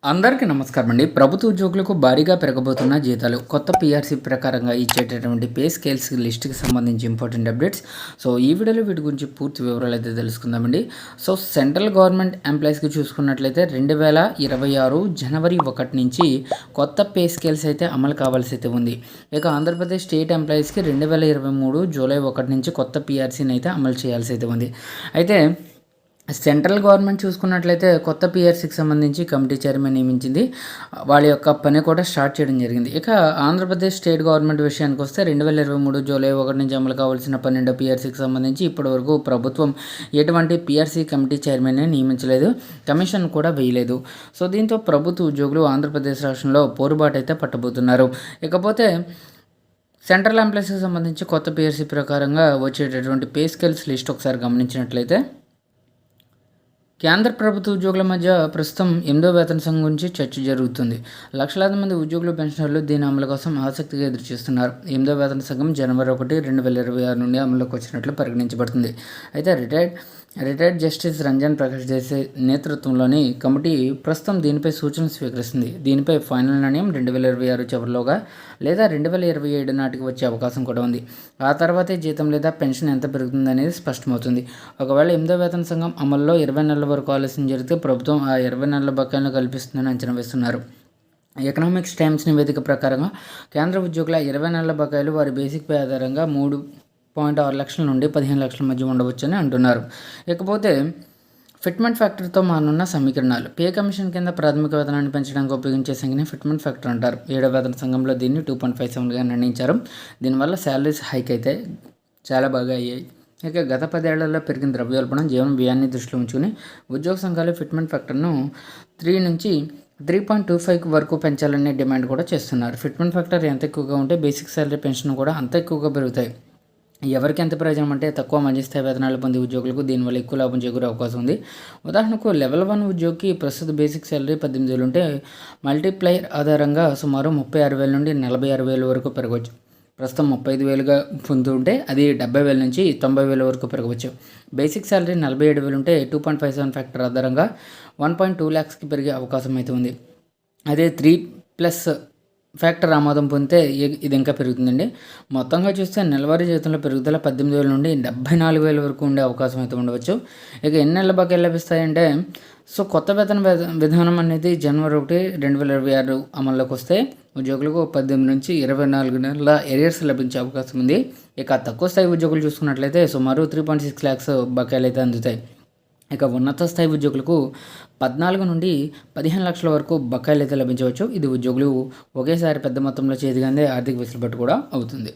అందరికీ నమస్కారం అండి. ప్రభుత్వ ఉద్యోగులకు భారీగా పెరగబోతున్న జీతాలు కొత్త పీఆర్సీ ప్రకారంగా ఇచ్చేటటువంటి పే స్కేల్స్ లిస్ట్కి సంబంధించి ఇంపార్టెంట్ అప్డేట్స్. సో ఈ వీడియోలో వీటి గురించి పూర్తి వివరాలు అయితే తెలుసుకుందామండి. సో సెంట్రల్ గవర్నమెంట్ ఎంప్లాయీస్కి చూసుకున్నట్లయితే 2026 జనవరి 1 నుంచి కొత్త పే స్కేల్స్ అయితే అమలు కావాల్సి అయితే ఉంది. ఇక ఆంధ్రప్రదేశ్ స్టేట్ ఎంప్లాయీస్కి 2023 జూలై 1 నుంచి కొత్త పీఆర్సీని అయితే అమలు చేయాల్సి అయితే ఉంది. అయితే సెంట్రల్ గవర్నమెంట్ చూసుకున్నట్లయితే కొత్త పీఆర్సీకి సంబంధించి కమిటీ చైర్మన్ నియమించింది. వాళ్ళ యొక్క పని కూడా స్టార్ట్ చేయడం జరిగింది. ఇక ఆంధ్రప్రదేశ్ స్టేట్ గవర్నమెంట్ విషయానికి వస్తే 2023 జూలై 1 నుంచి అమలు కావాల్సిన 12 పీఆర్సీకి సంబంధించి ఇప్పటివరకు ప్రభుత్వం ఎటువంటి పీఆర్సీ కమిటీ చైర్మన్ని నియమించలేదు, కమిషన్ కూడా వేయలేదు. సో దీంతో ప్రభుత్వ ఉద్యోగులు ఆంధ్రప్రదేశ్ రాష్ట్రంలో పోరుబాటు అయితే పట్టబోతున్నారు. ఇకపోతే సెంట్రల్ ఎంప్లాయీస్కి సంబంధించి కొత్త పీఆర్సీ ప్రకారంగా వచ్చేటటువంటి పే స్కేల్స్ లిస్ట్ ఒకసారి గమనించినట్లయితే కేంద్ర ప్రభుత్వ ఉద్యోగుల మధ్య ప్రస్తుతం 8వ వేతన సంఘం గురించి చర్చ జరుగుతుంది. లక్షలాది మంది ఉద్యోగులు, పెన్షనర్లు దీని అమలు కోసం ఆసక్తిగా ఎదురుచూస్తున్నారు. 8వ వేతన సంఘం జనవరి 1, 2026 నుండి అమలులోకి వచ్చినట్లు పరిగణించబడుతుంది. అయితే రిటైర్డ్ జస్టిస్ రంజన్ ప్రకాష్ దేశాయ్ నేతృత్వంలోని కమిటీ ప్రస్తుతం దీనిపై సూచనలు స్వీకరిస్తుంది. దీనిపై ఫైనల్ నిర్ణయం 2026 చివరిలోగా లేదా 2027 నాటికి వచ్చే అవకాశం కూడా ఉంది. ఆ తర్వాతే జీతం లేదా పెన్షన్ ఎంత పెరుగుతుంది అనేది స్పష్టమవుతుంది. ఒకవేళ 8వ వేతన సంఘం అమల్లో 20 నెలల వరకు ఆలస్యం జరిగితే ప్రభుత్వం ఆ 20 నెలల బకాయిలను కల్పిస్తుందని అంచనా వేస్తున్నారు. ఎకనామిక్స్ టైమ్స్ నివేదిక ప్రకారంగా కేంద్ర ఉద్యోగుల 20 నెలల బకాయిలు వారి బేసిక్ పే ఆధారంగా 3.6 లక్షల నుండి 15 లక్షల మధ్య ఉండవచ్చని అంటున్నారు. ఇకపోతే ఫిట్మెంట్ ఫ్యాక్టర్తో మానున్న సమీకరణాలు. పే కమిషన్ కింద ప్రాథమిక వేతనాన్ని పెంచడానికి ఉపయోగించే సంఖ్యని ఫిట్మెంట్ ఫ్యాక్టర్ అంటారు. 7వ వేతన సంఘంలో దీన్ని 2.57గా నిర్ణయించారు. దీనివల్ల శాలరీస్ హైక్ అయితే చాలా బాగా అయ్యాయి. ఇక గత 10 ఏళ్లలో పెరిగిన ద్రవ్యోల్బణం, జీవన వ్యయాన్ని దృష్టిలో ఉంచుకుని ఉద్యోగ సంఘాలు ఫిట్మెంట్ ఫ్యాక్టర్ను 3 నుంచి 3.25 వరకు పెంచాలనే డిమాండ్ కూడా చేస్తున్నారు. ఫిట్మెంట్ ఫ్యాక్టర్ ఎంత ఎక్కువగా ఉంటే బేసిక్ శాలరీ, పెన్షన్ కూడా అంత ఎక్కువగా పెరుగుతాయి. ఎవరికి ఎంత ప్రయోజనం అంటే తక్కువ మధ్యస్థాయి వేతనాలు పొందే ఉద్యోగులకు దీనివల్ల ఎక్కువ లాభం చేకూరే అవకాశం ఉంది. ఉదాహరణకు లెవెల్ 1 ఉద్యోగికి ప్రస్తుత బేసిక్ శాలరీ 18,000 ఉంటే మల్టీప్లైయర్ ఆధారంగా సుమారు 36,000 నుండి 46,000 వరకు పెరగవచ్చు. ప్రస్తుతం 35,000గా పొందుతుంటే అది 70,000 నుంచి 90,000 వరకు పెరగవచ్చు. బేసిక్ శాలరీ 47,000 ఉంటే 2.57 ఫ్యాక్టర్ ఆధారంగా 1.2 lakhsకి పెరిగే అవకాశం అయితే ఉంది. అదే 3+ ఫ్యాక్టర్ ఆమోదం పొందితే ఇది ఇంకా పెరుగుతుందండి. మొత్తంగా చూస్తే నెలవారీ జీతంలో పెరుగుదల 18,000 నుండి 74,000 వరకు ఉండే అవకాశం అయితే ఉండవచ్చు. ఇక ఎన్ని నెలల బకాయిలు లభిస్తాయంటే కొత్త వేతన విధానం అనేది జనవరి 1, 2026 అమల్లోకి వస్తే ఉద్యోగులకు 18 నుంచి 24 నెలల ఎరియర్స్ లభించే అవకాశం ఉంది. ఇక తక్కువ స్థాయి ఉద్యోగులు చూసుకున్నట్లయితే సుమారు 3.6 lakhs బకాయిలు అయితే అందుతాయి. ఇక ఉన్నత స్థాయి ఉద్యోగులకు 14 నుండి 15 లక్షల వరకు బకాయిలు అయితే లభించవచ్చు. ఇది ఉద్యోగులు ఒకేసారి పెద్ద మొత్తంలో చేతికందే ఆర్థిక వెసులుబాటు కూడా అవుతుంది.